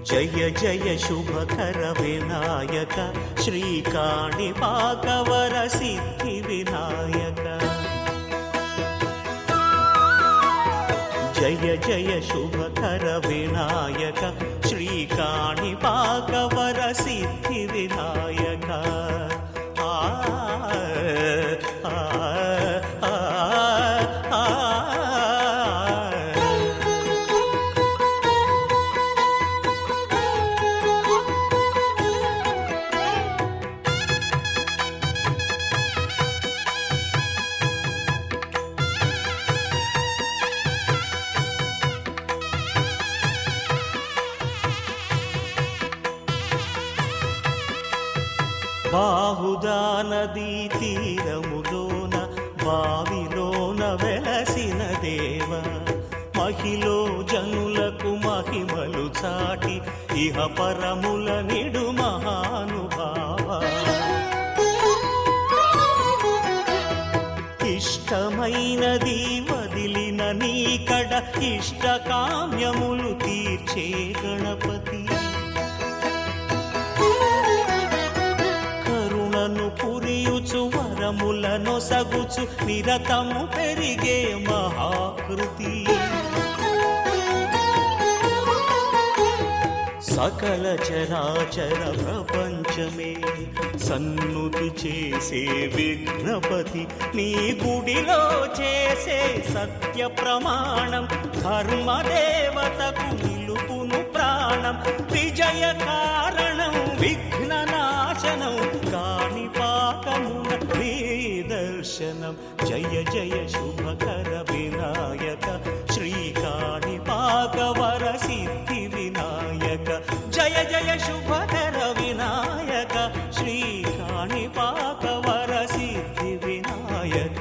జయ జయ శుభకర వినాయక శ్రీకాణిపాకవర సిద్ధి వినాయక జయ జయ శుభకర వినాయక శ్రీకాణిపాకవర సిద్ధి వినాయక బాహుదా నదీ తీరములోన బావిలోన వెలసిన దేవ మహిలో జనులకు మహిమలు చాటి ఇహ పరముల నిడు మహానుభావ ఇష్టమైనది వదిలిన నీకడ ఇష్ట కామ్యములు తీర్చే గణపతి పురియుచు వరములను సగుచు నిరతము పెరిగే మహాకృతి సకల చరాచర ప్రపంచమే సన్నుతి చేసే విఘ్నపతి నీ గుడిలో చేసే సత్య ప్రమాణం ధర్మదేవతకు నిలుపును ప్రాణం విజయ కారణం విఘ్న నాశనం కాణిపాకమున దర్శనం జయ జయ శుభకర వినాయక శ్రీకాణిపాకవర సిద్ధి వినాయక జయ జయ శుభకర వినాయక శ్రీకాణిపాకవర సిద్ధి వినాయక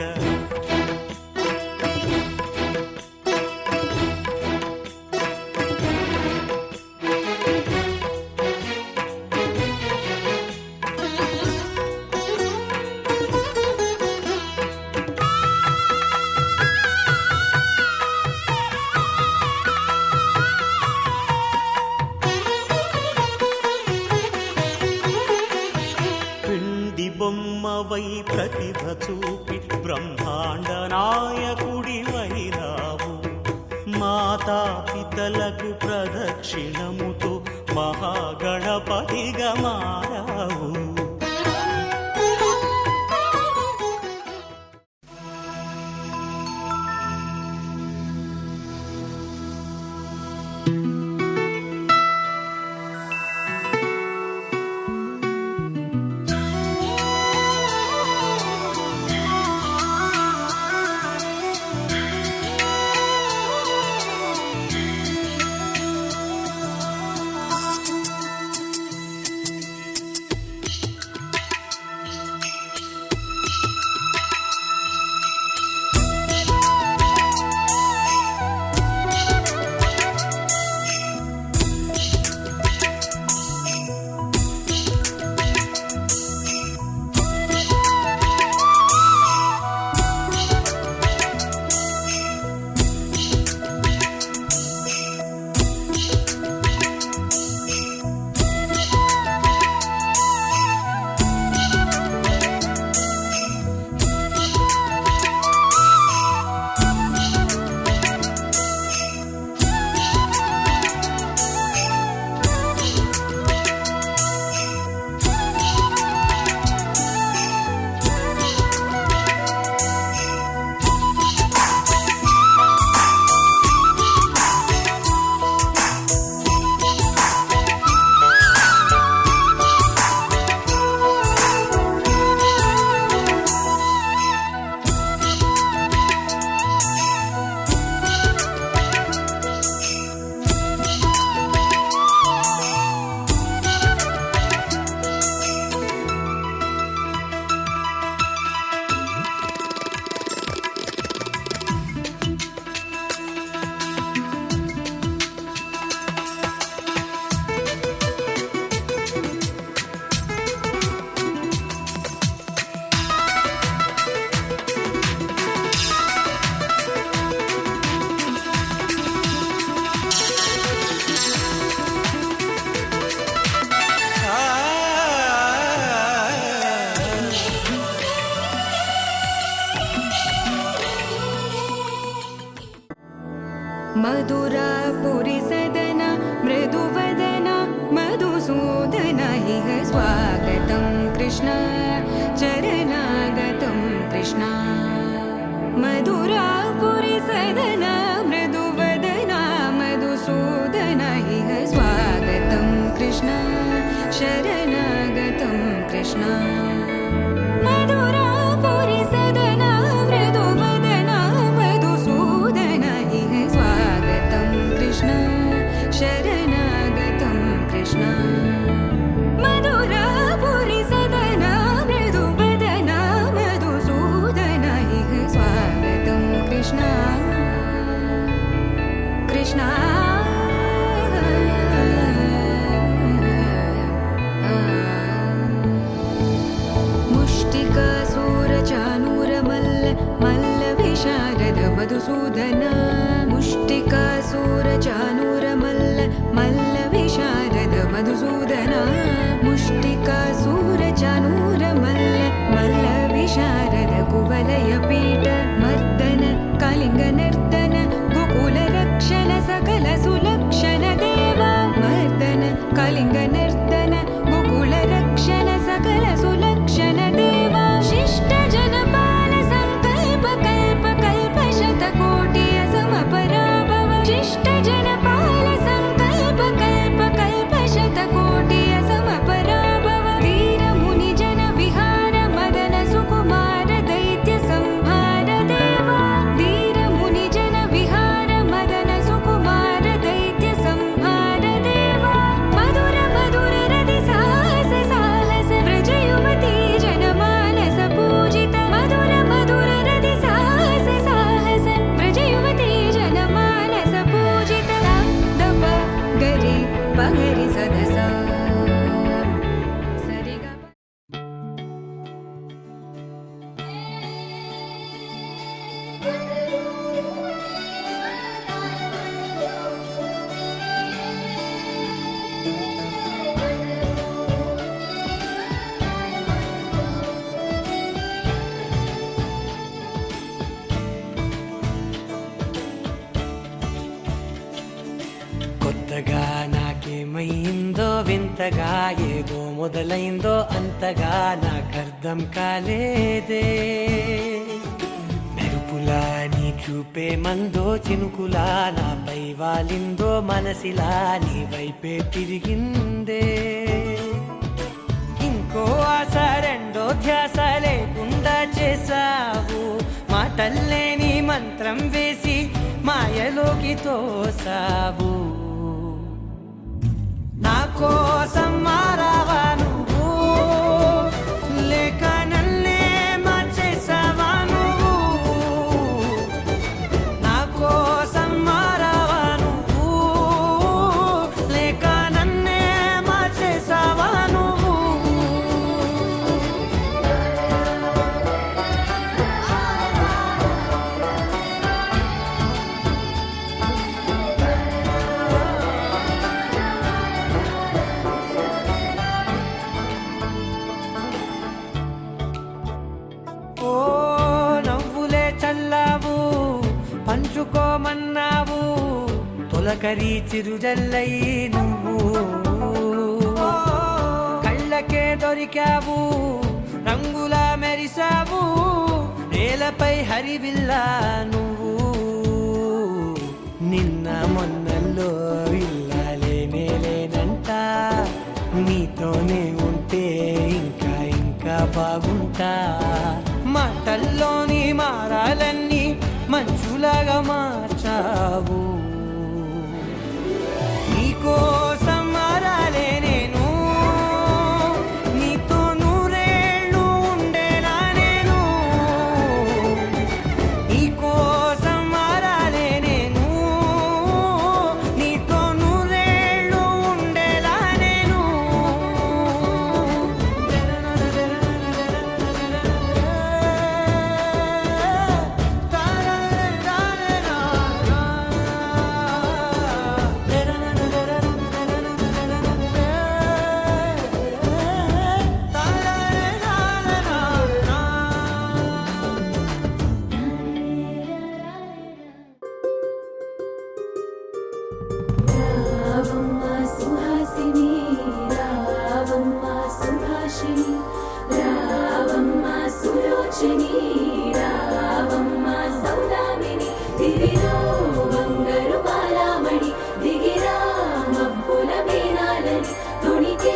బొమ్మవై ప్రతిభ చూపి బ్రహ్మాండ నాయకుడి వైరావు మాతా పితలకు ప్రదక్షిణముతో మహాగణపతిగా మారావు मधुरापुरि सदन मृदुवदन मधुसूदन इह स्वागतं कृष्ण चरणागतं कृष्ण मधुरापुरि सदन मृदुवदन मधुसूदन इह स्वागतं कृष्ण शरणागतं कृष्ण मधुरापुरि सदन मृदुवदन मधुसूदन इह स्वागतं कृष्ण शरणागतं कृष्ण मधुरापुरि सदन मृदुवदन मधुसूदन इह स्वागतं कृष्ण कृष्ण मुष्टिकासूरचानूरमल्ल मल्लविशारद मधुसूदन मुष्टिकासूरचानूरमल्ल मल्लविशारद मधुसूदन मुष्टिकासूरचानूरमल्ल मल्लविशारद कुवलयपीठ मर्दन कलिङ्गनर्दन गोकुलरक्षण सकल सुलक्षण देवा मर्दन कलिङ्गनर्दन गोकुलरक्षण सकल सुलक्षण देवा शिष्ट जनपाल संकल्प कल्प कल्प शतकोटि असमपराभव शिष्ट जनपाल संकल्प कल्प कल्प शतकोटि असमपराभव धीर मुनि जन विहार मदन सुकुमार दैत्य संहार देवा धीर मुनि जन विहार मदन सुकुमार दैत्य संहार देवा मधुर मधुर रति साहस साहस व्रज युवती जनमानस पूजित मधुर मधुर रति साहस साहस व्रज युवती जनमानस पूजित दप गरि पगरि सदसा सरि ग కొత్తగా నాకేమైందో వింతగా ఏదో మొదలైందో అంతగా నాకర్థం కాలేదే మెరుపులా నీ చూపే మందో చినుకులా నాపై వాలిందో మనసిలా నీ వైపే తిరిగిందే ఇంకో ఆశ రెండో ధ్యాస లేకుండా చేసావు మాటల్లే నీ మంత్రం వేసి మాయలోకి తోసావు నా కోసం మారావా నువ్వు లేక నన్నే మార్చేసావా నువ్వు నా కోసం మారావా నువ్వు లేక నన్నే మార్చేసావా నువ్వు ఓ నవ్వులే చల్లావు పంచుకోమన్నావు తొలకరి చిరుజల్లై నువ్వు కళ్ళకే దొరికావు రంగులా మెరిసావు నేలపై హరివిల్లా నువ్వు నిన్న మొన్నల్లో విల్లాలేనే లేనంట నీతోనే ఉంటే ఇంకా ఇంకా బాగుంటా మాటల్లోని మారాలన్నీ మంచులాగా మార్చావు నీకోసం మారాలే నేను నీతో నూరేళ్ళు ఉండేనా నేను నీకోసం మారాలే నేను నీతో నూరేళ్ళు ఉండేలా నేను కామాక్షిని రావమ్మ సౌదామిని దివిలో బంగారు బాలామణి దిగిరా మబ్బుల వీణాలని తుణికే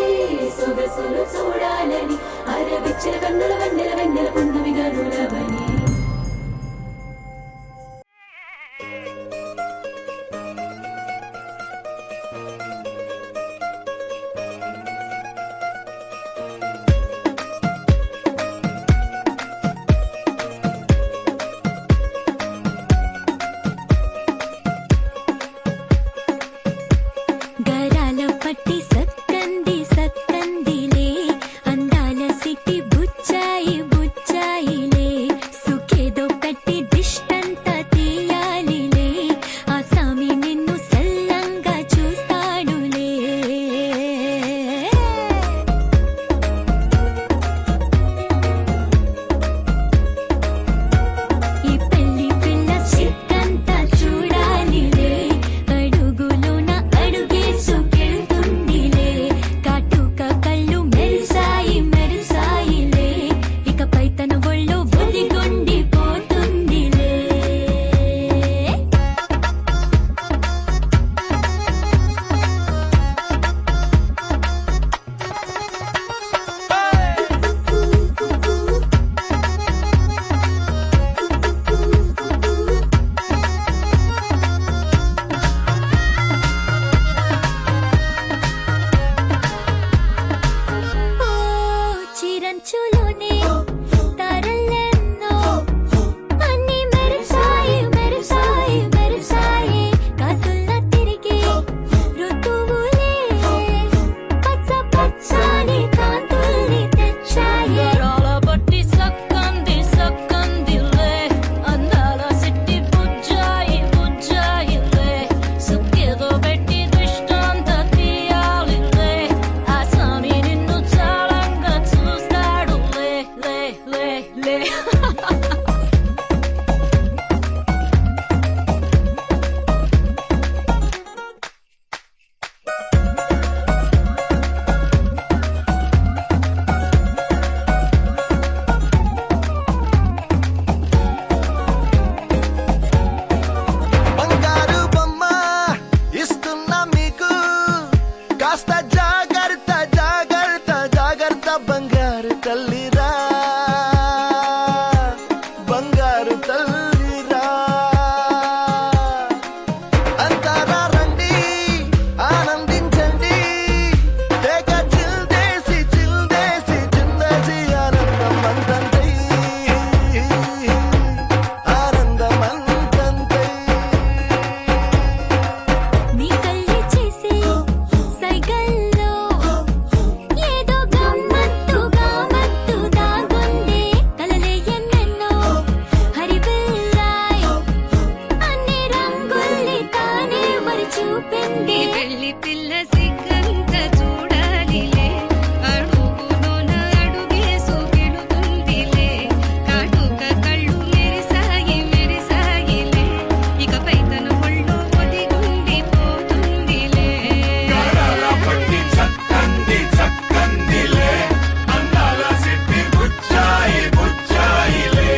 సొగసులు చూడాలని అరవిచ్చిన కన్నుల వెన్నెల వెన్నెల పున్నమి గనులవని గరాల పట్టి సక్కంది సక్కందిలే అందాల సిట్టి బుచ్చాయి బుచ్చాయిలే సుఖేదో కట్టి దిష్టంత తీయాలిలే ఆ సామి నిన్ను సల్లంగా చూస్తాడులే ఈ పెళ్లి పిల్ల సిట్టంతా చూడాలిలే అడుగులోన అడుగేసుకెళ్తుందిలే కాటుక కళ్ళు మెరిసాయి మెరిసాయిలే ఇకపై తన ఒళ్ళో బుద్ధిగుండిపోతుందిలే ఓ చిరంచులోనే తారలెన్నో అన్ని మెరిసాయి మెరిసాయి మెరిసాయి కాసుల్లా తిరిగే ఋతువులే పచ్చ పచ్చని కాంతుల్ని తెచ్చాయి గరాల పట్టి సక్కంది సక్కందిలే అందాల సిట్టి బుజ్జాయి బుజ్జాయిలే సుఖేదో పెట్టి దుష్టంత తీయాలిలే ఆ స్వామి నిన్ను చాలంగా చూస్తాడు లే లే లే లే బంగారు బొమ్మ ఇస్తున్నా మీకు కాస్త జాగ్రత్త జాగ్రత్త జాగ్రత్త బంగారు తల్లిరా బంగారు తల్లిరా అంతారా రండి ఆనందించండి తెగ చిల్దేసి చిల్దేసి చిందేసి ఆనందం అంతంతై ఆనందం అంతంతై నీ కళ్ళే చేసే సైగల్లో ఏదో గమ్మత్తుగా మత్తు దాగుంది కలలే ఎన్నెన్నో హరిబిల్లాయ్ అన్ని రంగుల్ని తానే మరి చూపింది పెళ్లి పిల్ల సిగ్గంత చూడాలిలే అడుగులోన అడుగేసుకెళుతుందిలే కాటుక కళ్ళు మెరిసాయి మెరిసాయిలే ఇకపై తన ఒళ్ళో ఒదిగుండిపోతుందిలే గరాల పట్టి చక్కంది చక్కందిలే అందాల సిట్టి బుచ్చాయి బుచ్చాయిలే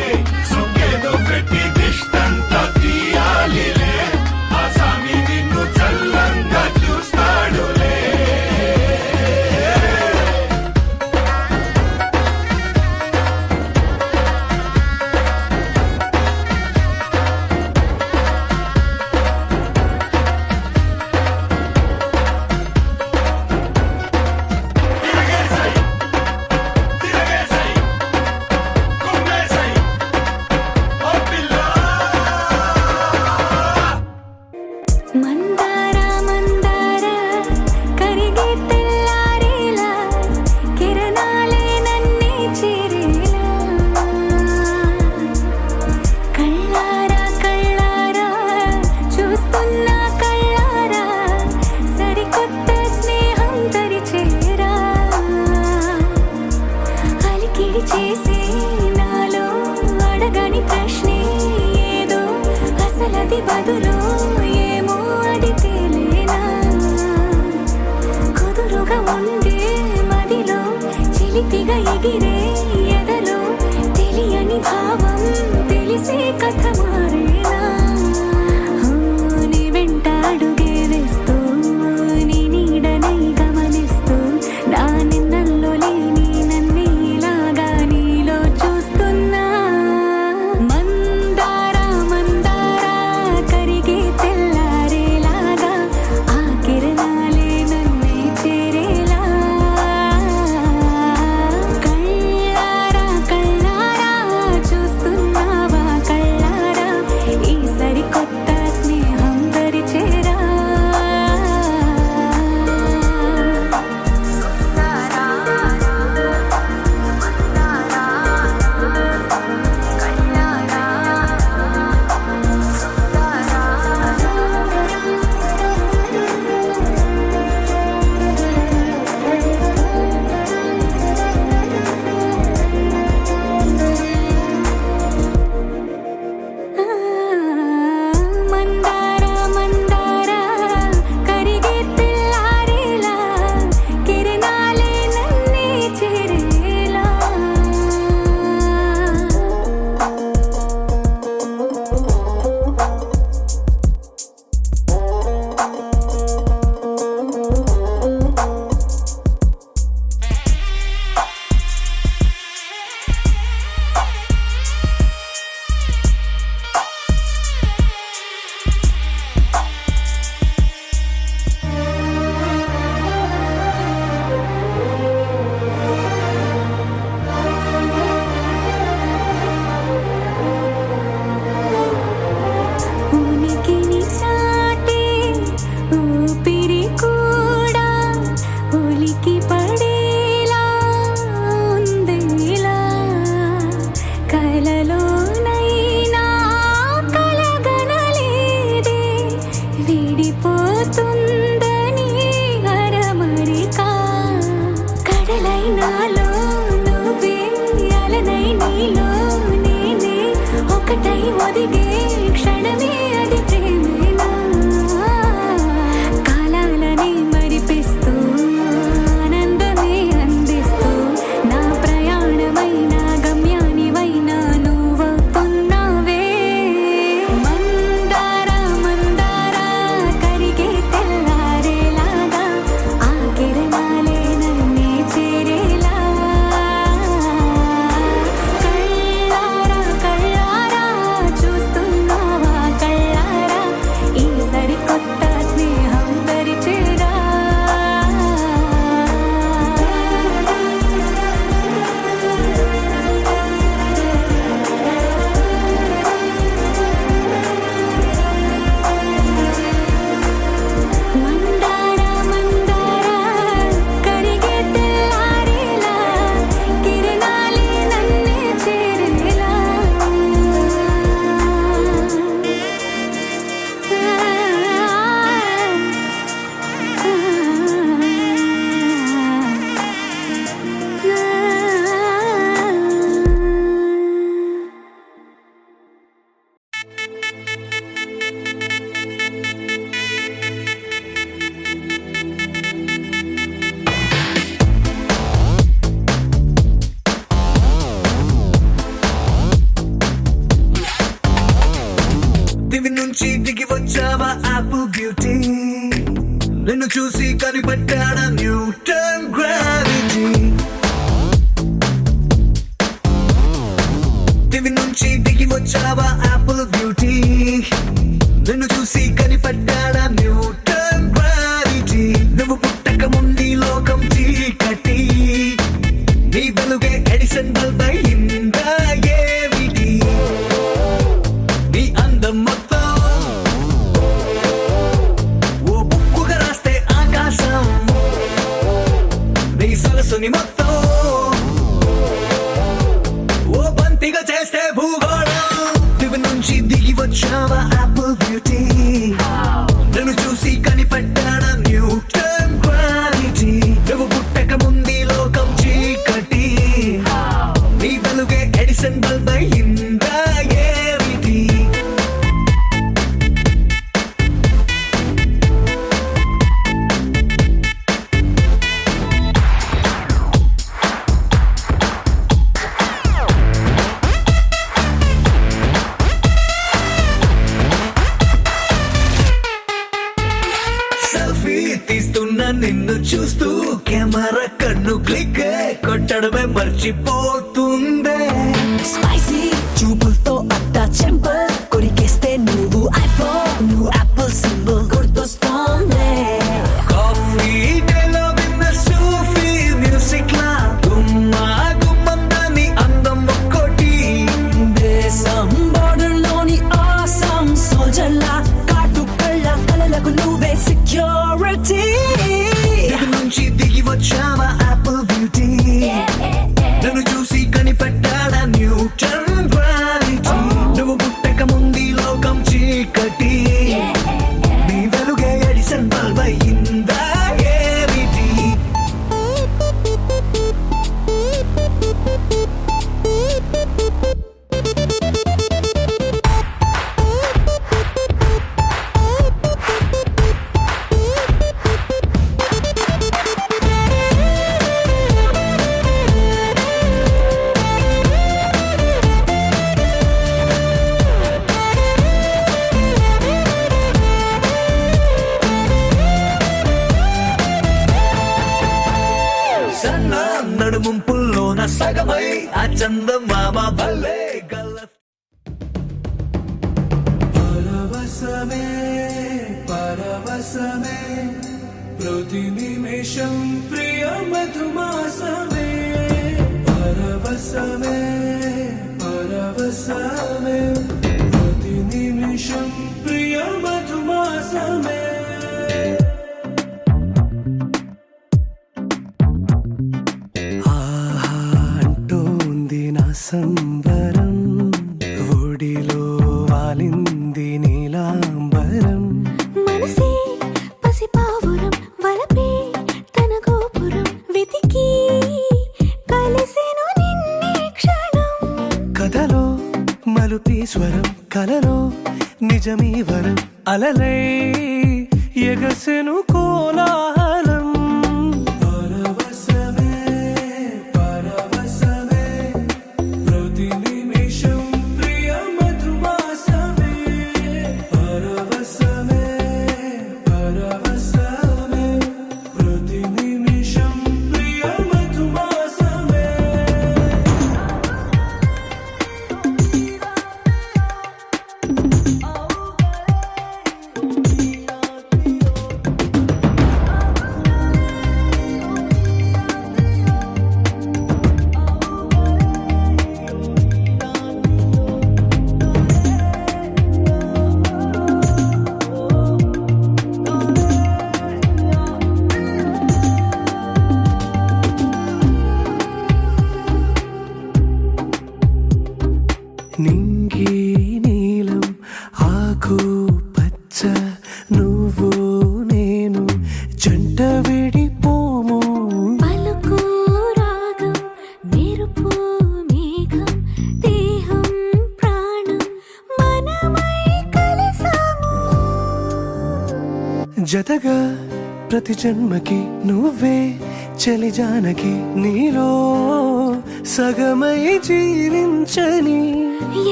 సుఖేదో పెట్టి దిష్టంత తీయాలిలే ఆ స్వామి నిన్ను చల్లంగా చూస్తాడులే అవుతుందని హరమరిక కడలై నాలో నువ్వే అలనై నీలో నేనే ఒకటై ఒదిగే క్షణమే అది ప్రేమేనా కాలాలని మరిపిస్తూ ఆనందమే అందిస్తూ నా ప్రయాణమైన గమ్యానివైనా నువ్వవుతున్నావే మందార మందార కరిగే తెల్లారేలాగా ఆ కిరణాలే నన్నే చేరేలా కళ్ళారా కళ్ళారా చూస్తున్నావా కళ్ళారా ఈ సరికొత్త స్నేహం పరిచేరా మందార మందార కరిగే తెల్లారేలా కిరణాలే నన్నే చేరేలా దివి నుంచి దిగి వచ్చావా యాపిల్ బ్యూటీ నిన్ను చూసి కనిపెట్టాడా న్యూటన్ గ్రావిటీ దివి నుంచి దిగి వచ్చావా యాపిల్ బ్యూటీ నిన్ను చూసి కనిపెట్టాడా న్యూటన్ గ్రావిటీ నువ్వు పుట్టక ముందు లోకం చీకటి నీ వెలుగే ఎడిసన్ బల్బ్ అయిందా ఏమిటి నీ అందం మొత్తం ఓ బుక్కుగా రాస్తే ఆకాశం నీ సరస్సుని మొత్తం ఓ బంతిగా చేస్తే భూగోళం దివి నుంచి దిగి వచ్చావా యాపిల్ బ్యూటీ నన్ను చూసి కనిపెట్టాడా న్యూటన్ గ్రావిటీ నువ్వు పుట్టక ముందు లోకం చీకటి నీ వెలుగే ఎడిసన్ బల్బ్ అయిందా ఏమిటి సెల్ఫీ తీస్తున్న నిన్ను చూస్తూ కెమెరా కన్ను క్లిక్ కొట్టడమే మర్చిపోతుందే స్పైసీ చూపులతో అట్టా చెంపల్ కొరికేస్తే నువ్వు ఐఫోన్ నువ్వు యాపిల్ సింబల్ గుర్తొస్తోంది కాఫీ డేలో విన్న సూఫీ మ్యూజిక్ లా గుమ్మా గుమ్మందాని అందం ఒక్కోటి దేశం బోర్డర్లోని ఆసాం సోల్జర్లా కాటు కళ్ళ కలలకు నువ్వే సెక్యూరిటీ దిగి నుంచి దిగి వచ్చావా యాపిల్ బ్యూటీ నన్ను చూసి కనిపెట్టాడా న్యూటన్ గ్రావిటీ నువ్వు పుట్టక ముందు లోకం చీకటి నీ వెలుగే ఎడిసన్ బల్బ్ అయిందా ఏమిటి సన్న నడుముంపుల్లోన సగమై ఆ చందమామ భలే గల్ల పరవశమే పరవశమే ప్రతి నిమిషం ప్రియ మధుమాసమే పరవశమే పరవశమే ప్రతి నిమిషం ప్రియ మధుమాసమే అంటోంది నా సంబరం ఒడిలో వాలింది నీలాంబరం మనసే నిజమీ వరం అలలై ఎగసెను కోలాహలం పరవశమే పరవశమే ప్రతి నిమిషం ప్రియ మధుమాసమే పరవశమే పరవశమే ప్రతి నిమిషం ప్రియ మధుమాసమే నింగి నీలం ఆకు పచ్చ నువ్వు నేను జంట విడిపోము పలుకు రాగం మెరుపు మేఘం దేహం ప్రాణం మనమై కలిసాము జతగా ప్రతి జన్మకి నువ్వే చలి జానకి నీలో సగమై జీవించని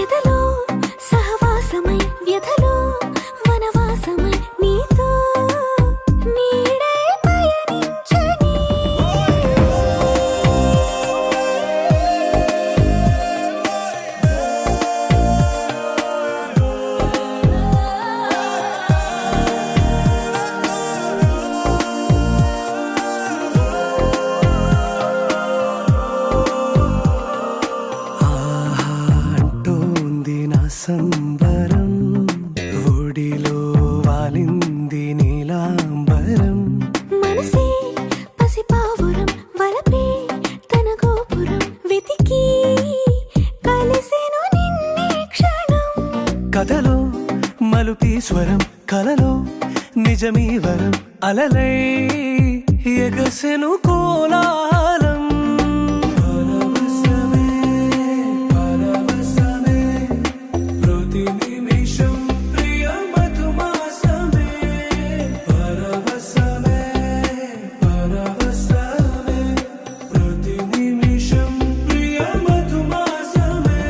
ఎదలో సహవాసమై వ్యధలో వనవాసమై నీతో నీడై పయనించని ఆహా అంటోంది నా సంబరం ఒడిలో వాలింది నీలాంబరం మనసే పసిపావురం వలపే తన గోపురం వెతికి కలిసెను నిన్నే క్షణం కథలో మలుపీ స్వరం కలలో నిజమీ వరం అలలై ఎగసెను కోలాహలం పరవశమే పరవశమే ప్రతి నిమిషం ప్రియ మధుమాసమే పరవశమే పరవశమే ప్రతి నిమిషం ప్రియ మధుమాసమే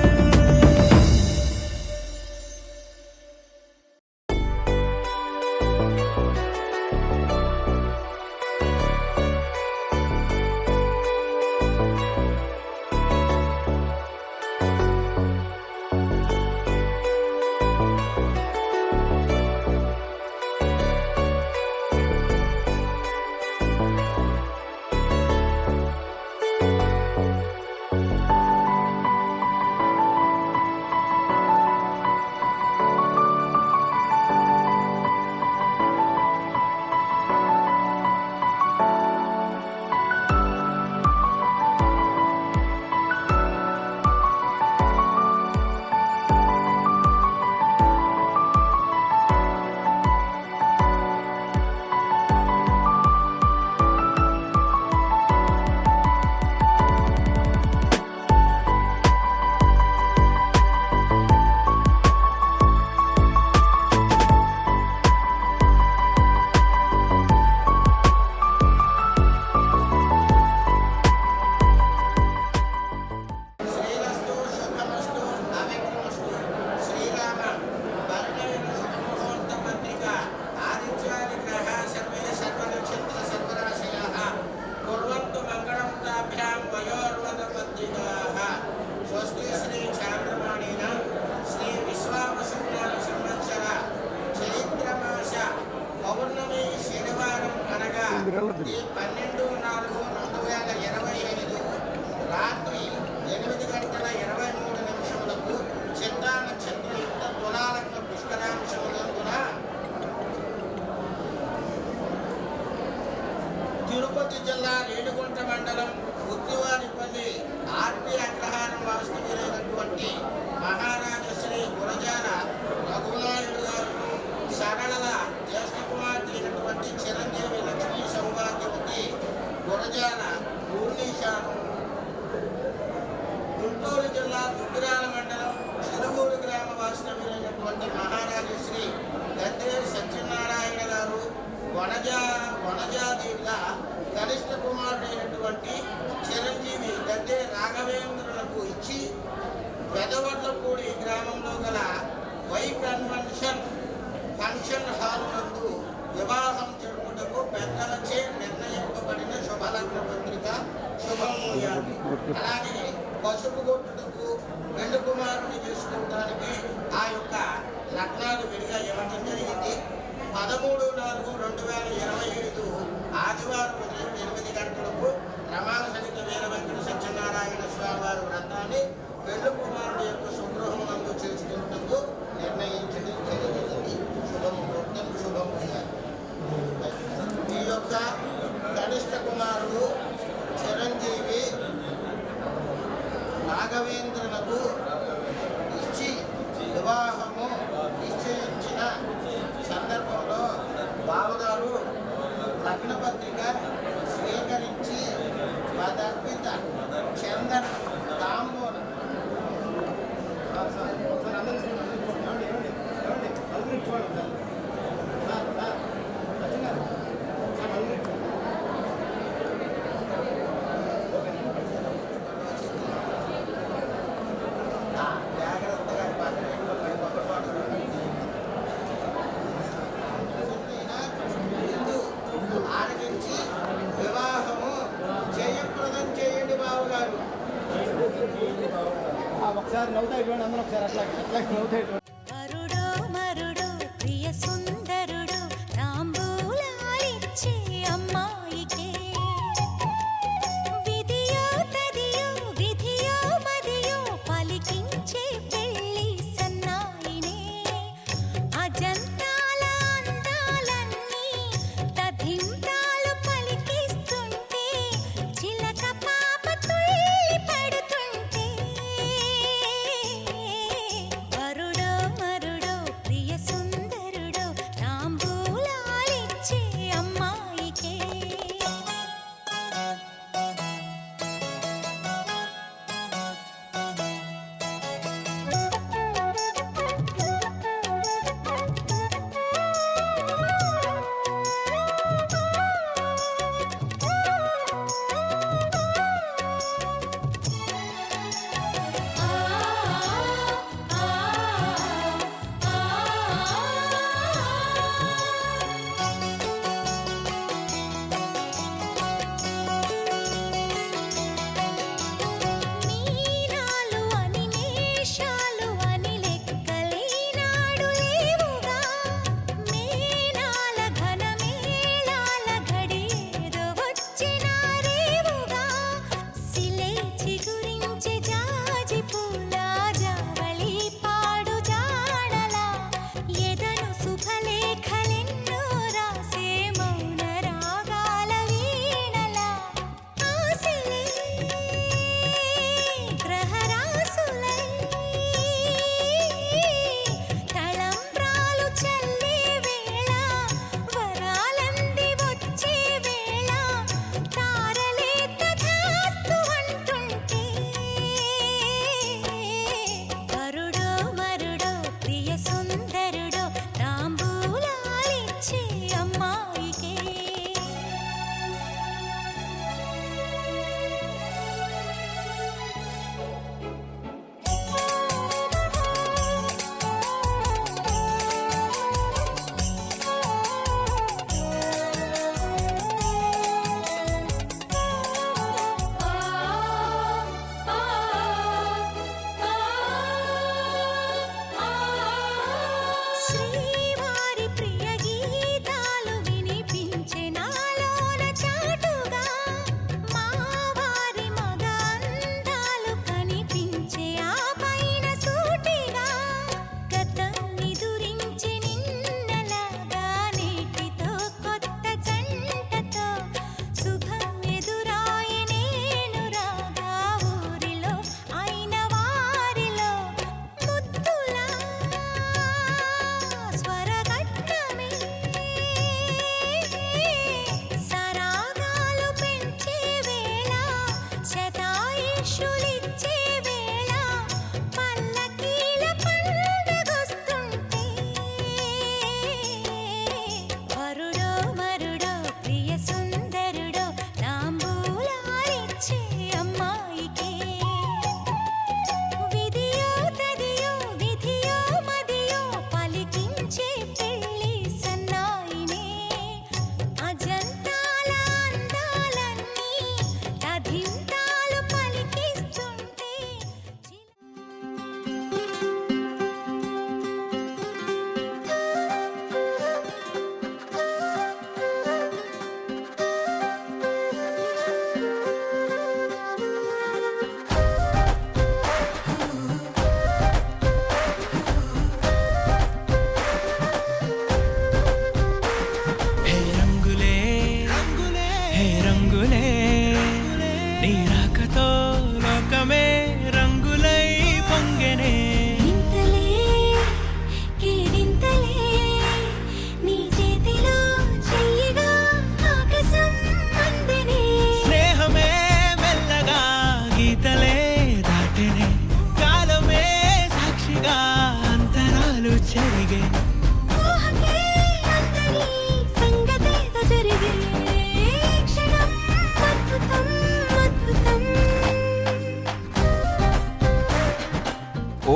ఈ 12/4/2025 రాత్రి 8 గంటల 23 నిమిషములకు చిత్తా నక్షత్రయుక్త తులాలగ్న పుష్కరాంశములందున తిరుపతి జిల్లా రేణిగుంట మండలం ఉద్దివారిపల్లి ఆర్పి అగ్రహారం వాస్తవ్యులైనటువంటి మహారాజశ్రీ గురజాల రఘునాయుడు గారు సరళల జ్యేష్ఠ కుమార్తె అయినటువంటి చిరంజీవి లక్ష్మీ సౌభాగ్యవతి గురజాల పూర్ణీశాను గుంటూరు జిల్లా దుగ్గిరాల మండలం చెరువూరు గ్రామ వాస్తవ్యులైనటువంటి మహారాజశ్రీ వనజాదేవిల కనిష్ట కుమారుడైనటువంటి చిరంజీవి గద్దె రాఘవేంద్రులకు ఇచ్చి పెదవడ్లపూడి గ్రామంలో గల వై కన్వెన్షన్ ఫంక్షన్ హాల్ నందు వివాహం జరుపుటకు పెద్దలచే నిర్ణయింపబడిన శుభలగ్న పత్రిక శుభమూయాలి. అలాగే పసుపు కొట్టుటకు పెళ్లి కుమారుని చేసుకోవడానికి ఆ యొక్క లగ్నాలు విడిగా ఇవ్వటం జరిగింది. 13/4/2025 ఆదివారం ఉదయం 8 గంటలకు రమాణ సహిత వీర వెంకట సత్యనారాయణ స్వామి వారి వ్రతాన్ని పెళ్లి కుమారుడు యొక్క శుభ్రహం నందు చేసుకున్నటకు నిర్ణయించడం జరిగింది. శుభముహూర్తం శుభమూయాలి. ఈ యొక్క కనిష్ట కుమారుడు చిరంజీవి రాఘవేంద్రులకు ఇచ్చి వివాహము నిశ్చయించిన సందర్భంలో బావగారు లగ్న పత్రిక స్వీకరించి పదర్పిత చందన తాంబూలం ఆరగించి వివాహము జయప్రదం చేయండి బావగారు. ఒకసారి నవ్వుతాయి చూడండి, అందరూ ఒకసారి అట్లా నవ్వుతాయి. వరుడో మరుడో ప్రియ సుందరుడు తాంబూలాలిచ్చే అమ్మాయికే విధియో తదియో విధియో మదియో పలికించే పెళ్లి సన్నాయినే అజంతాల అందాలన్నీ తధింతాలు పలికిస్తుంటే చిలక పాప తుళ్ళి పడుతుంటే వరుడో మరుడో ప్రియ సుందరుడో తాంబూలాలిచ్చే అమ్మాయికే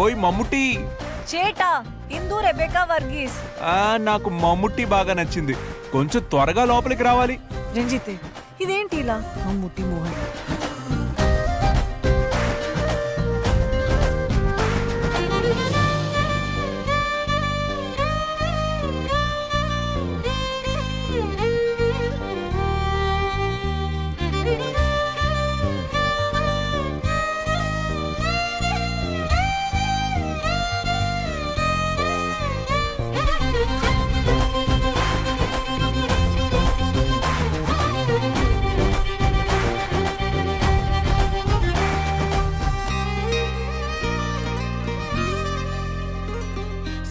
ఓయ్ మమ్ముట్టి. చేటా ఇందు రెబెకా వర్గీస్. నాకు మమ్ముట్టి బాగా నచ్చింది. కొంచెం త్వరగా లోపలికి రావాలి. రంజితే ఇదేంటి ఇలా మమ్ముట్టి మోహన్.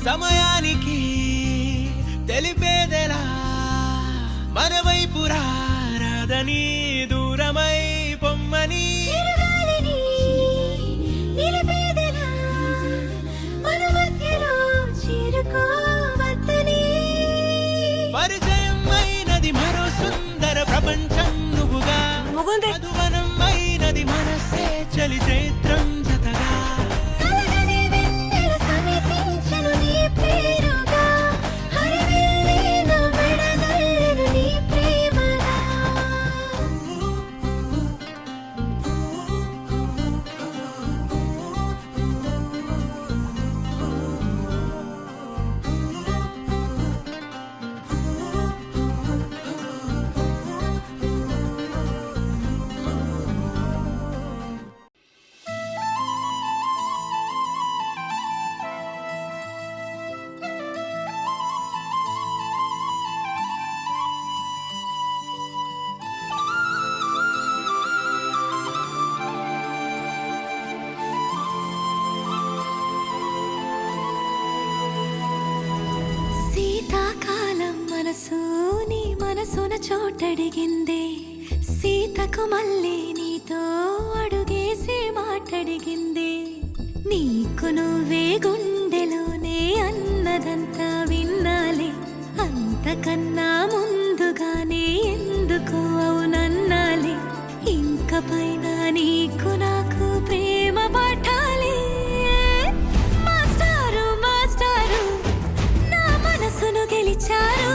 సమయానికి తెలిపేదెలా మన వైపు రాదని దూరమై పొమ్మని పరిచయం అయినది మరో సుందర ప్రపంచం నువ్వుగా మధువనం అయినది మనసే చలి చైత్రం జతగా మనసుని మనసున చోటడిగిందే సీతకు మళ్ళీ నీతో అడుగేసి మాటడిగిందే నీకు నువ్వే గుండెలోనే అన్నదంతా విన్నాలే అంతకన్నా ముందుగానే ఎందుకు అవునన్నాలే ఇంక పైన నీకు నాకు ప్రేమ పాఠాలే మాస్టారు మాస్టారు నా మనసును గెలిచారు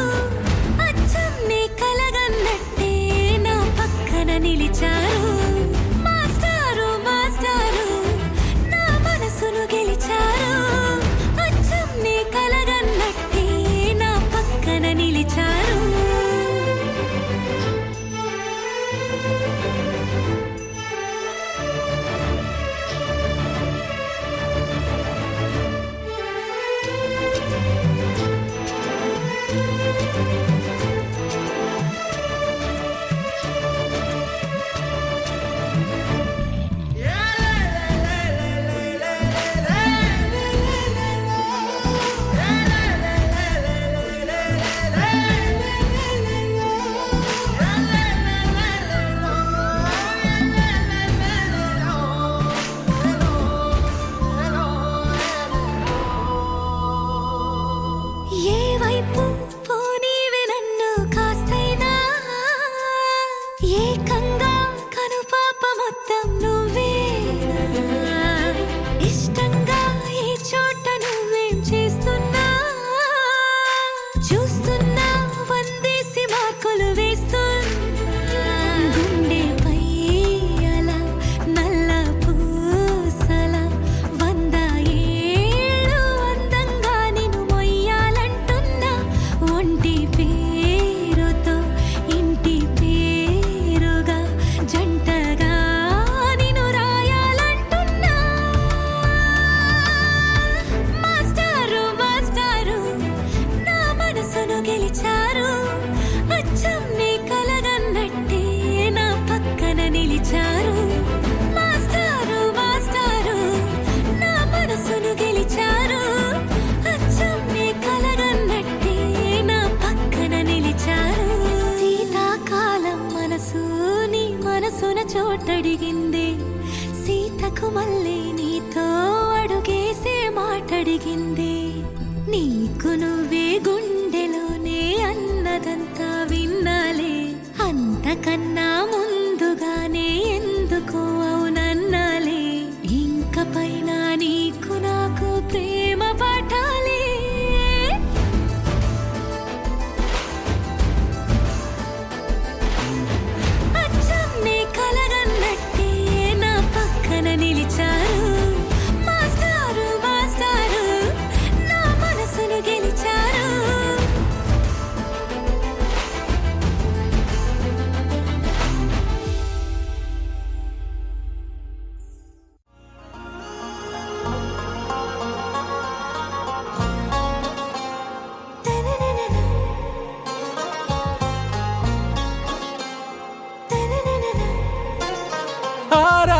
అచ్చం నీ కలగన్నట్టే నా పక్కన నిలిచారు మాస్టారు మాస్టారు నా మనసును గెలిచారు అచ్చం నీ కలగన్నట్టే నా పక్కన నిలిచారు చోటడిగిందే సీతకు మళ్ళీ నీతో అడుగేసే మాటడిగిందే నీకు నువ్వే గుండెలోనే అన్నదంతా విన్నాలే అంతకన్నా ముందుగానే ఎందుకు అవునన్నాలే ఇంక పైన నీకు నాకు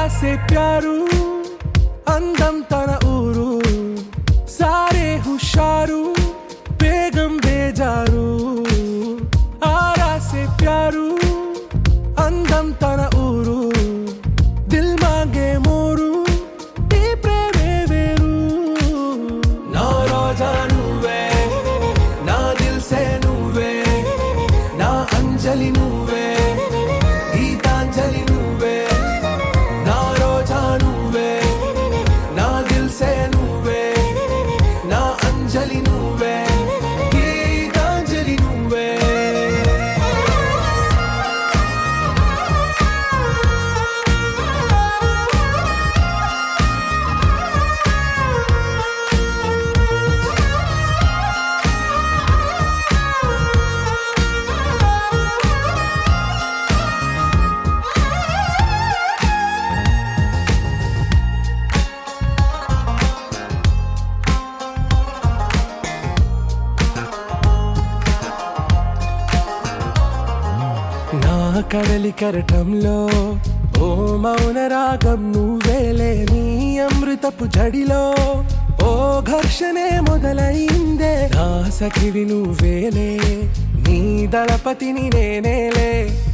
ఆరాసే ప్యారు అందం తన ఊరు సారే హుషారు బేగం బేజారు ఆరాసే ప్యారు అందం తన ఊరు దిల్ మాంగే మోరు ఈ ప్రేమే వేరు నా రోజా నువ్వే నా దిల్ సే నువ్వే నా అంజలి నువ్వే గీతాంజలి నువ్వే నా రోజా నువ్వే నా దిల్ సే నువ్వే నా అంజలి నువ్వే గీతాంజలి నువ్వే నా కడలి కరటంలో ఓ మౌన రాగం నువ్వేలే నీ అమృతపు జడిలో ఓ ఘర్షణే మొదలైందే నా సఖివి నువ్వేలే నీ దళపతిని నేనేలే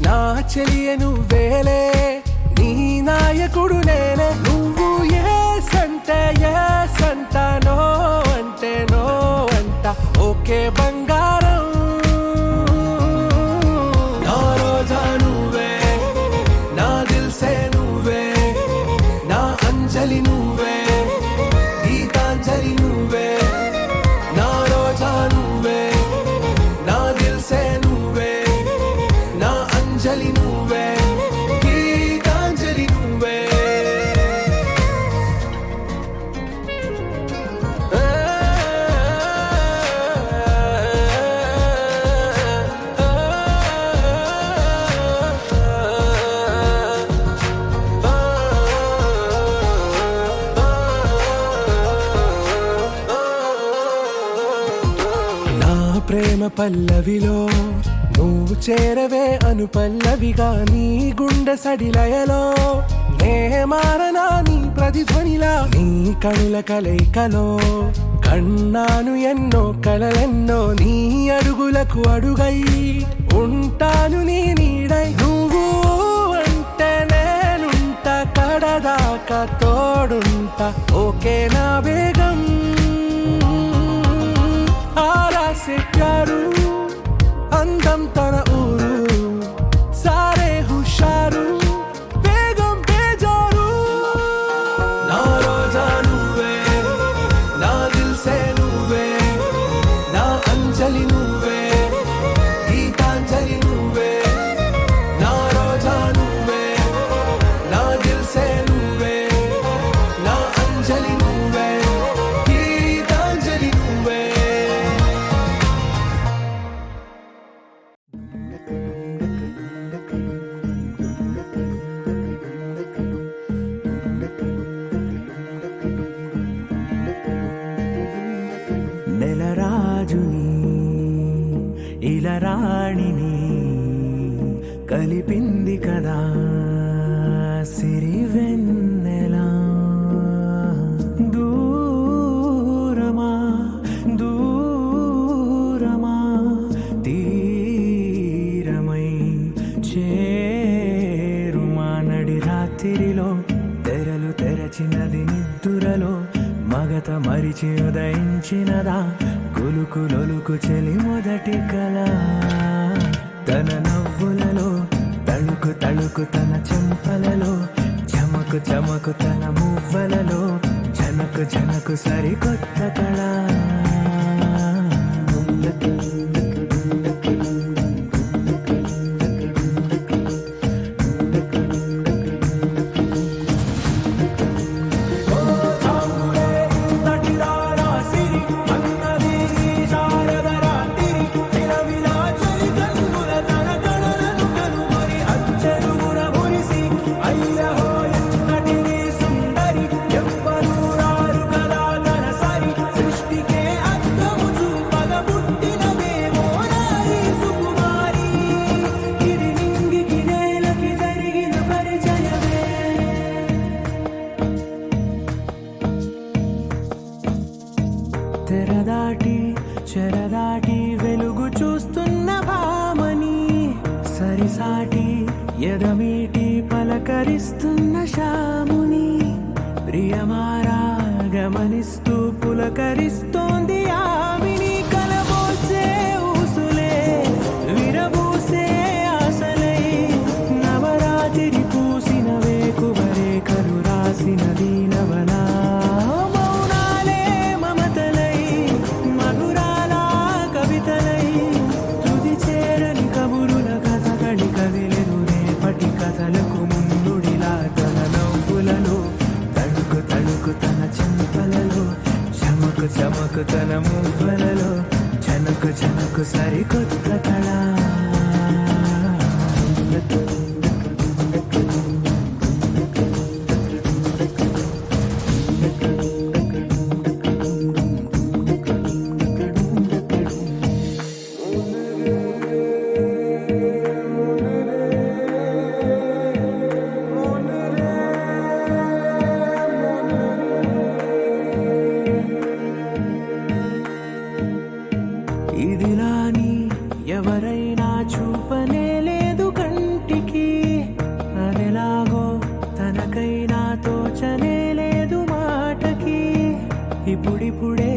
నా చెలియ నువ్వేలే నీ నాయకుడు నేనే నువ్వు ఏ సంట నో అంటే నో అంట ఓకే బంగారం నా రోజా నువ్వే నా దిల్ సే నువ్వే నా అంజలి నువ్వే గీతాంజలి నువ్వే నా రోజా నువ్వే నా దిల్ సే నువ్వే నా అంజలి నువ్వే గీతాంజలి నువ్వే నా ప్రేమ పల్లవిలో నువ్వు చేరవే అను పల్లవిగా నీ గుండె సడిలయలో నే మారనా నీ ప్రతిధ్వనిలా నీ కనుల కలయికలో కన్నాను ఎన్నో కలలెన్నో నీ అడుగులకు అడుగై ఉంటాను నీ నీడై నువ్వు అంటే నేనుంట కడదాకా తోడుంట ఓకే నా బేగం ఆరాసే ప్యారు అందం తన ఊరు సారే హుషారు బేగం బేజారు నా రోజా నువ్వే నా దిల్ సే నువ్వే నా అంజలి నువ్వే గీతాంజలి నువ్వే నా రోజా నువ్వే నా దిల్ సే నువ్వే నా అంజలి నువ్వే గీతాంజలి నువ్వే నెలరాజుని ఇలరాణిని కలిపింది కదా సిరివెన్నెలా దూరమా దూరమా తీరమై చేరుమా నడి రాత్రిలో తెరలు తెరచినది నిద్దురలో మగత మరిచి ఉదయించినదా కులుకులొలుకు చెలి మొదటి కళ తన నవ్వులలో తళుకు తళుకు తన చెంపలలో చమకు చమకు తన మువ్వలలో జనకు జనకు సరికొత్త కళ ఎవ్వరూ రారు కదా తన సరి సృష్టికే అర్థము చూపగ పుట్టిన సాటి ఎదమీటి పలకరిస్తున్న శాముని ప్రియమారా గమనిస్తూ పులకరిస్తోంది ఆమిని కలబోసే ఊసులే విరబూసే ఆశలై నవరాత్రి పూసిన వేకువరే కరు రాసిన దీనవనా మౌనాలే మమతలై మధురాల కవితలై తుది చేరని కబురుల కథకళి కదిలెను రేపటి కథలకు ముందుడిలా తన నవ్వులలో తడుకు తడుకు తన చెంపలలో చమకు చమకు తన మువ్వలలో చనకు చనకు సరికొత్త కళ ఇదిలాని ఎవరైనా చూపనే లేదు కంటికి అదెలాగో తనకైనా తోచనే లేదు మాటకి ఇప్పుడిప్పుడే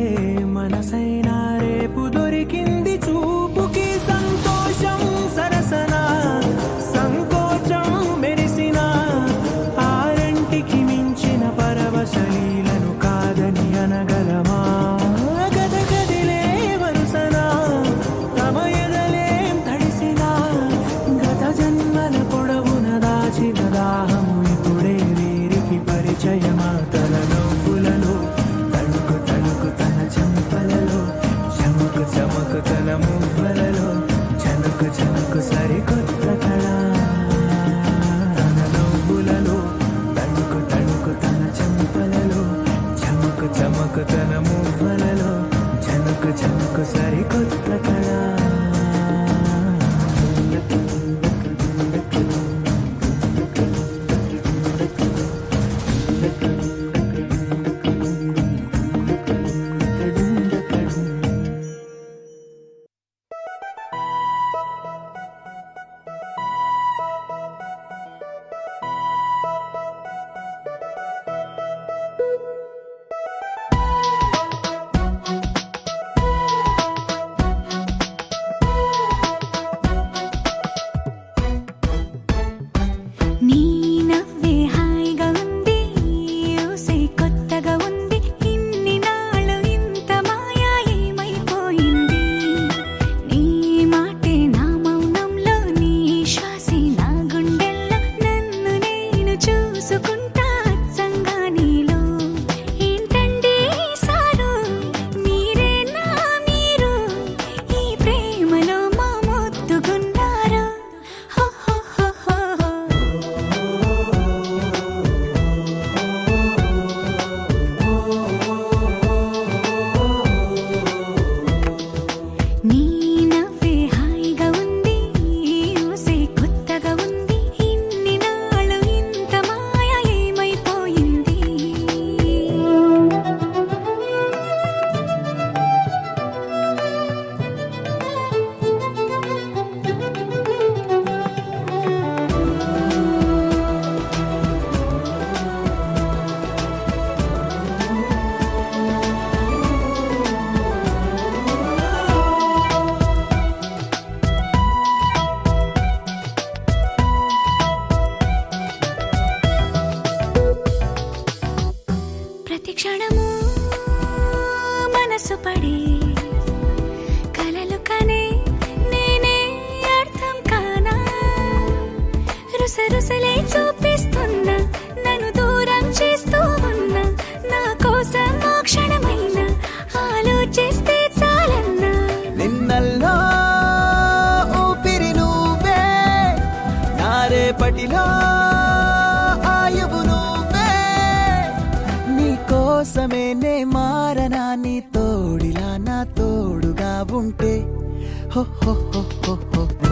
మనసైనా రేపు దొరికింది చూపుకి సంతోషం సరసన సంకోచం మెరిసిన ఆరంటికి మించిన పరవశలీలను కాదని అనగలమా గదగదిలే వరుసన తమ ఎదలేం తడిసిన గత జన్మల పొడవున దాచిన దాహము ఇప్పుడే వీరికి పరిచయమా తన నవ్వులలో తణుకు తణుకు తన చెంపలలో చమకు చమకు తన మువ్వలలో చనుకు చనుకు సరికొత్త కళ తన నవ్వులలో తణుకు తణుకు తన చెంపలలో చమకు చమకు తన మువ్వలలో చనుకు చనుకు సరికొత్త కళ నీ నవ్వే హాయిగా ఉంది ఊసే కొత్తగా ఉంది ఇన్ని నాళ్ళు ఇంత మాయా ఏమైపోయింది నీ మాటే నా మౌనంలో నీ శ్వాసే నా గుండెల్లో నన్ను నేను చూసుకుంటా అచ్చంగా నీలో ఏంటండి సారు మీరే నా మీరు ఈ ప్రేమలో మా మొత్తుకున్నారు హో హో హో హో హో. నీ నవ్వే హాయిగా ఉంది ఊసే కొత్తగా ఉంది ఇన్ని నాళ్ళు ఇంత మాయ ఏమైపోయింది ప్రతి క్షణము మనసు పడే కలలు కనే నేనే అర్థం కానా రుసరుసలే చూపిస్తున్నా నన్ను దూరం చేస్తూ ఉన్నా నా కోసం ఆ క్షణమైన ఆలోచిస్తే చాలన్నా నిన్నల్లో ఊపిరి నువ్వే నా రేపటిలో ఆయువు నువ్వే నీ కోసమే నే మారనా నీ తోడిలా నా తోడుగా ఉంటే హో హో హో హో హో హో.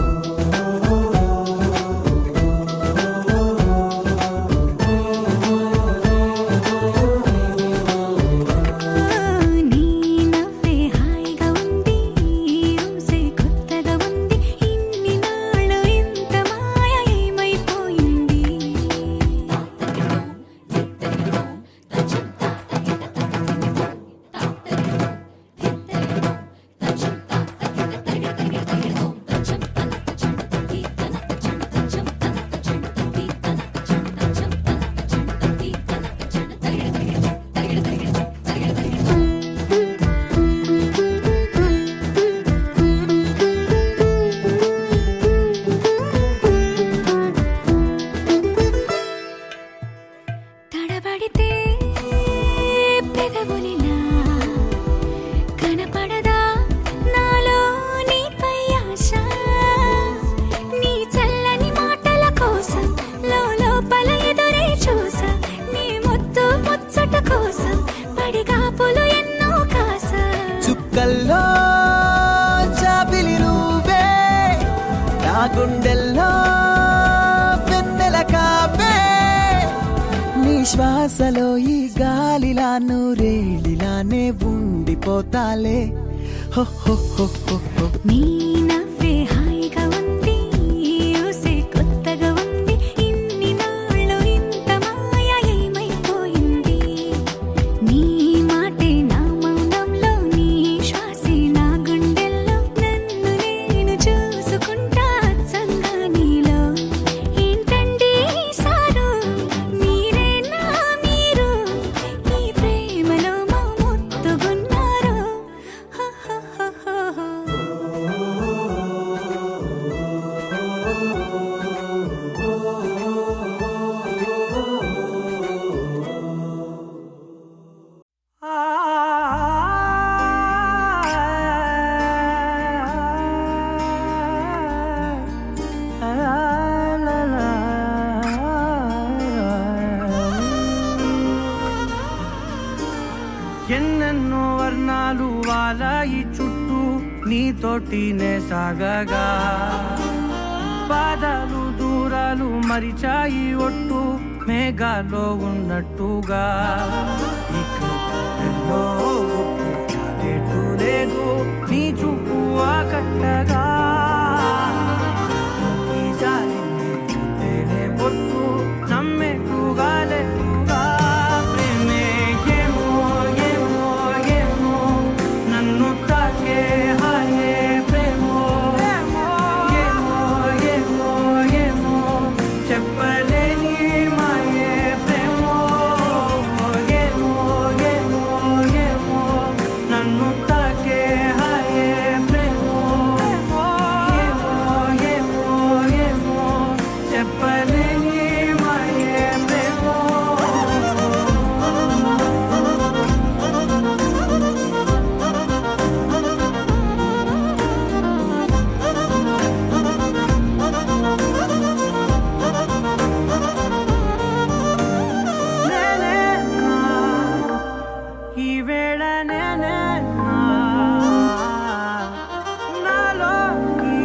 నీ నవ్వే హాయిగా ఉంది ఊసే కొత్తగా ఉంది ఇన్ని నాళ్ళు ఇంత మాయ శ్వాసలో ఈ గాలిలా నూరేళిలానే ఉండిపోతాలే హో హో హో హో హో. నీ నవ్వే హాయిగా ఉంది ఊసే కొత్తగా ఉంది ఇన్ని నాళ్ళు ఇంత మాయ ఏమైపోయింది నీ మాటే నా మౌనంలో నీ శ్వాసే నా గుండెల్లో నన్ను నేను చూసుకుంటా అచ్చంగా నీలో ఏంటండి సారు మీరే నా మీరు ఈ ప్రేమలో మా ముత్తుగున్నారు హ హ హ హ హ. ఎన్నెన్నో వర్ణాలు వాలాయి చుట్టూ నీతోటినే సాగగా పాదాలు దూరాలు మరిచాయి ఒట్టు మేఘాలో ఉన్నట్టుగా ఇక ఎన్నో గుర్తు లేదు నీ చూపు ఆకట్టగా ఈ జాలిని చూస్తేనే పొట్టు నమ్మేట్టుగా లేటుగా ప్రేమే ఏమో ఏమో ఏమో నన్ను తాకే హాయే ప్రేమో ఏమో ఏమో ఏమో చెప్పలేని మాయే ప్రేమో ఏమో ఏమో ఏమో నన్ను తాకే హాయే ప్రేమో ఏమో ఏమో ఏమో చెప్పలేని మాయే ప్రేమో. నేనే నా ఈ వేళ నేనే నా నాలోకి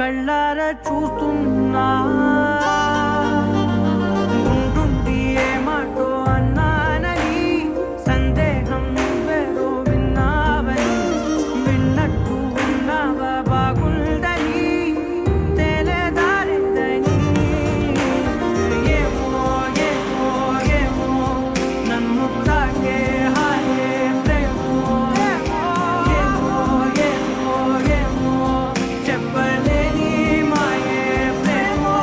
కళ్ళార చూస్తున్నా ఉంటుండి ఏ మాటో అన్నానని సందేహం నువ్వేదో విన్నావని విన్నట్టు ఉన్నావా బాగుందని తెలియదారిందని ఏమో ఏమో ఏమో నన్ను తాకే హాయే ప్రేమో ఏమో ఏమో ఏమో చెప్పలేని మాయే ప్రేమో.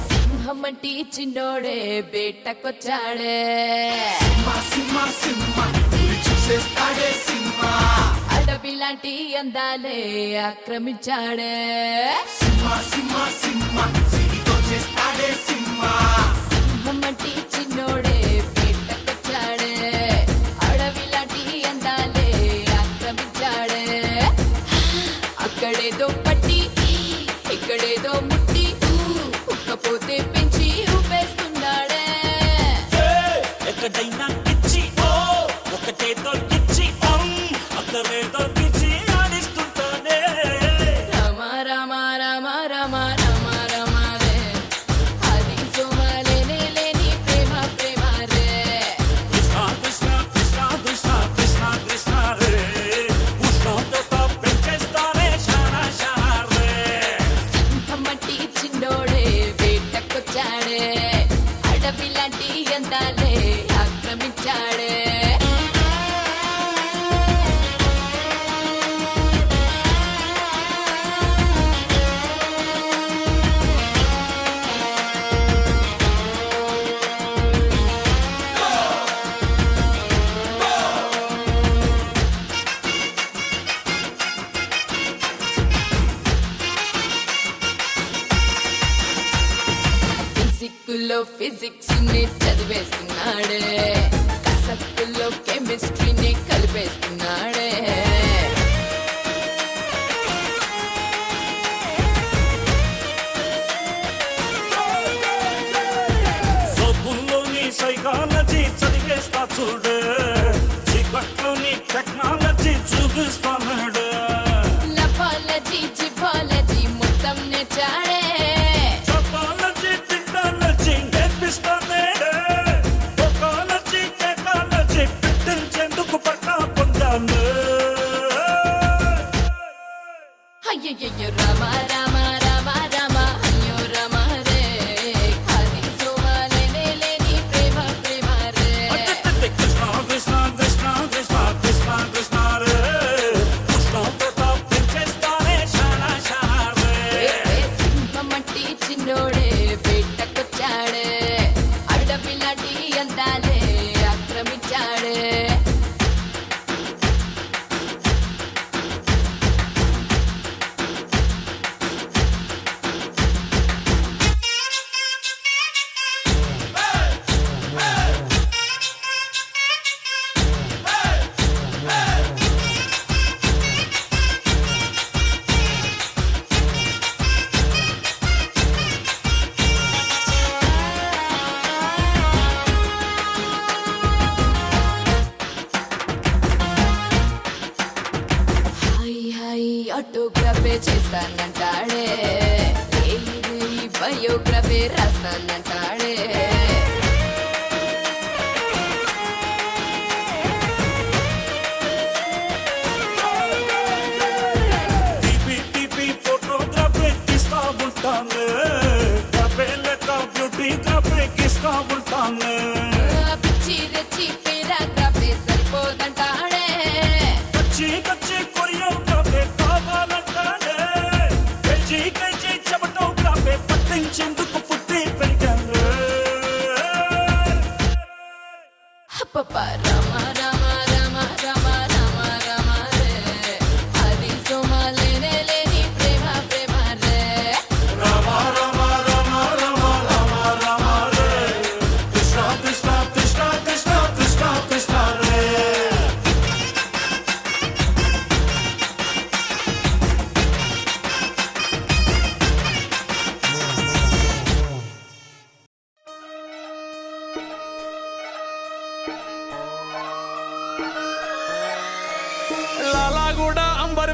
సింహమంటి చిన్నోడే బేటకొచ్చాడే అడవి లాంటి అందాలే ఆక్రమించాడే సింహమంటి చిన్నోడే బేటకొచ్చాడే అడవి లాంటి అందాలే ఆక్రమించాడే అక్కడేదో పట్టి ఇక్కడేదో ముట్టి ఉక్కపోతే పెంచి ఊపేస్తున్నాడే ఎక్కడైనా ఇచ్చి ఓ ఒకటేదో ఇచ్చి అక్కడేదో ఇచ్చి ఆడిస్తుంటానే రామ రామ రామ రామ రామ రామ రే అది సోమలేనే లేని ప్రేమ ప్రేమ రే కృష్ణ కృష్ణ కృష్ణ కృష్ణ కృష్ణ కృష్ణ రే ఉష్ణోగ్రత పెంచేస్తానే షారా షారా రే సింహమట్టి చిన్నోడే వేటకొచ్చాడే అడవి లాంటి అందాలే ఆక్రమించాడే ఫిజిక్లో ఫిజిక్స్ ని చదివేస్తున్నాడే కసక్కుల్లో కెమిస్ట్రీని కలిపేస్తున్నాడే సోపుల్లోని సైకాలజీ చదివేస్తా చూడు చీకట్లోని టెక్నాలజీ చూపిస్తాడు లపాలజీ జిపాలజీ మొత్తం నేర్చాడే టెక్నాలజీ టెక్నాలజీ నేర్పిస్తానే టెక్నాలజీ టెక్నాలజీ పెట్టించేందుకు పట్టా పొందాను అయ్యయ్యో రామ రామ రామ రామ అయ్యో రామ రే అది సోమలేనే లేని ప్రేమ ప్రేమ రే కృష్ణ కృష్ణ కృష్ణ కృష్ణ కృష్ణ కృష్ణ రే ఉష్ణోగ్రత పెంచేస్తానే షారా షారా రే సింహమట్టి చిన్నోడే వేటకొచ్చాడే అడవి లాంటి అందాలే ఆక్రమించాడే హాయ్ హాయ్ ఆటోగ్రాఫే చేస్తానంటాడే బయోగ్రఫీ రాస్తానంటాడే టీపీ ఫోటోగ్రఫీ తీస్తా ఉంటాను గ్రఫే లెక్క బ్యూటీ గ్రఫీ ఇస్తా ఉంటాను పిచ్చి రెచ్చి పేరాగ్రఫీ సరిపోదంటాడే కచ్చి కచ్చి కొరియోగ్రఫీ కావాలంటానే కేజీ కేజీ చెమటోగ్రఫీ పట్టించేందుకు పుట్టి పెరిగాను అప్పప్ప రామ రామ రామ రామ రామ రామ రే అది సోమలేనే లేని ప్రేమ ప్రేమ రే రామ రామ రామ రామ రామ రామ రే కృష్ణ కృష్ణ కృష్ణ కృష్ణ కృష్ణ కృష్ణ రే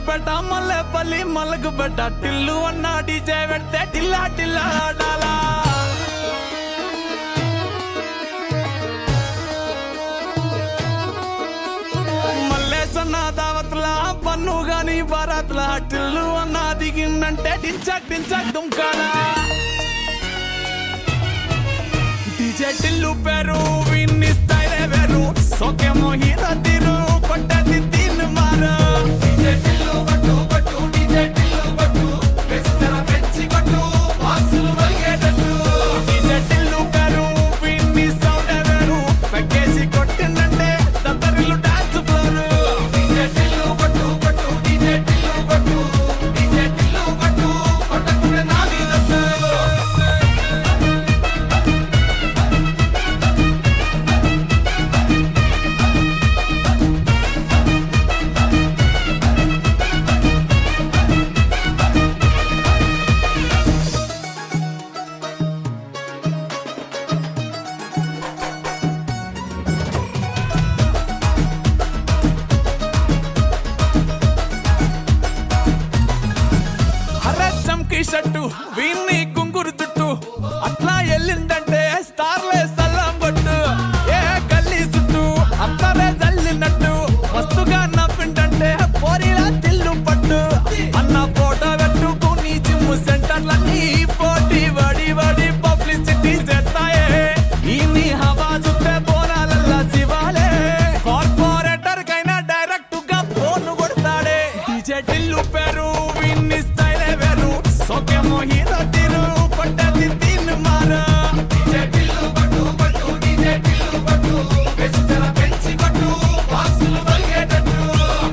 పెట్ట మల్లెపల్లి మల్లకు పెట్ట టిల్లు అన్న డీజే పెడితే టిల్లా టిల్లా ఆడాలా మల్లేసన్న దావత్లా పన్ను గాని బారాత్లా టిల్లు అన్న దిగిందంటే డించక్ డించక్ దుంకాలా డీజే టిల్లు పేరు విన్ని స్టైలే వేరు సోకేమో హీరో తీరు కొట్టది తీన్ మారు డీజే టిల్లు కొట్టు కొట్టు డీజే టిల్లు కొట్టు బెస్సర పెంచి కొట్టు బాక్సులు వలిగేటట్టు డీజే టిల్లు పేరు విన్ని సౌండ్ వేరు పెక్కేసి కొట్టిందంటే దత్తరిల్లు డాన్స్ ఫ్లోర్ డీజే టిల్లు కొట్టు కొట్టు డీజే టిల్లు కొట్టు డీజే టిల్లు కొట్టు కొట్టకుంటే నా మీదట్టు చంకీ షట్టు వీన్ని గుంగురు చుట్టూ అట్లా ఎల్లిందంటే స్టార్లే సల్లం కొట్టు ఏ గల్లీ చుట్టూ అట్లనే జల్లినట్టు మస్తుగా నవ్విందంటే పోరిలా తిల్లు పట్టు అన్న ఫోటో పెట్టుకుని జిమ్ సెంటర్లన్నీ పోటీ వడి వడి పబ్లిసిటీ చేస్తాయే ఈ హవా చుట్టే బోనాలల్లా శివాలే కార్పొరేటర్ కైనా డైరెక్ట్ గా ఫోన్ కొడతాడే డీజే టిల్లు పేరు విన్ని స్టైలే వేరు సోకేమో హీరో తీరు కొట్టది తీన్ మారు డీజే టిల్లు కొట్టు కొట్టు డీజే టిల్లు కొట్టు బెస్సర పెంచి కొట్టు బాక్సులు వలిగేటట్టు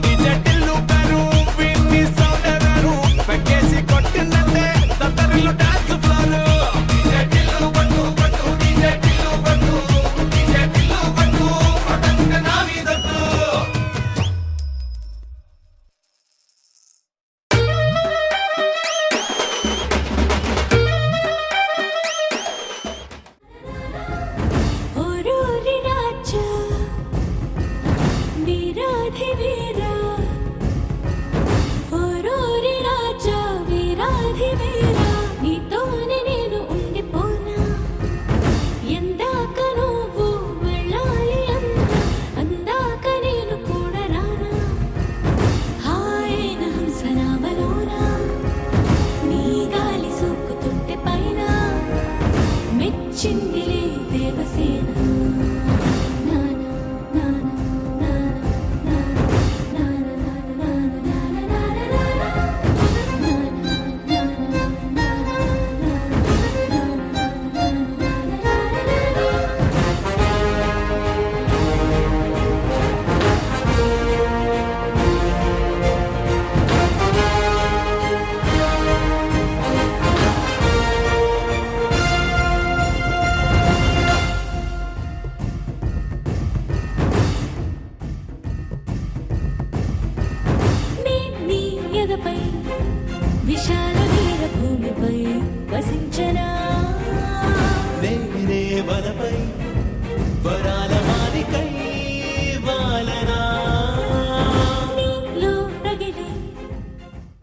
డీజే టిల్లు పేరు విన్ని సౌండ్ వేరు పెక్కేసి కొట్టిందంటే దత్తరిల్లు డాన్స్ ఫ్లోర్ డీజే టిల్లు కొట్టు కొట్టు డీజే టిల్లు కొట్టు డీజే టిల్లు కొట్టు కొట్టకుంటే నా మీదట్టు ఓరోరి రాజా వీరాధి వీరా ఓరోరి రాజా వీరాధి వీరా నీతోనే నేను ఉండిపోనా ఎందాక నువ్వు వెళ్ళాలి అందాక నేను కూడా రానా హాయైన హంసనామలోనా నీ గాలి సోకుతుంటే పైన మెచ్చిందిలే దేవసేన నానా నానా నానా నానా నానా నీ ఎదపై విశాల వీర భూమిపై వసించనా నేనే వనపై వరాల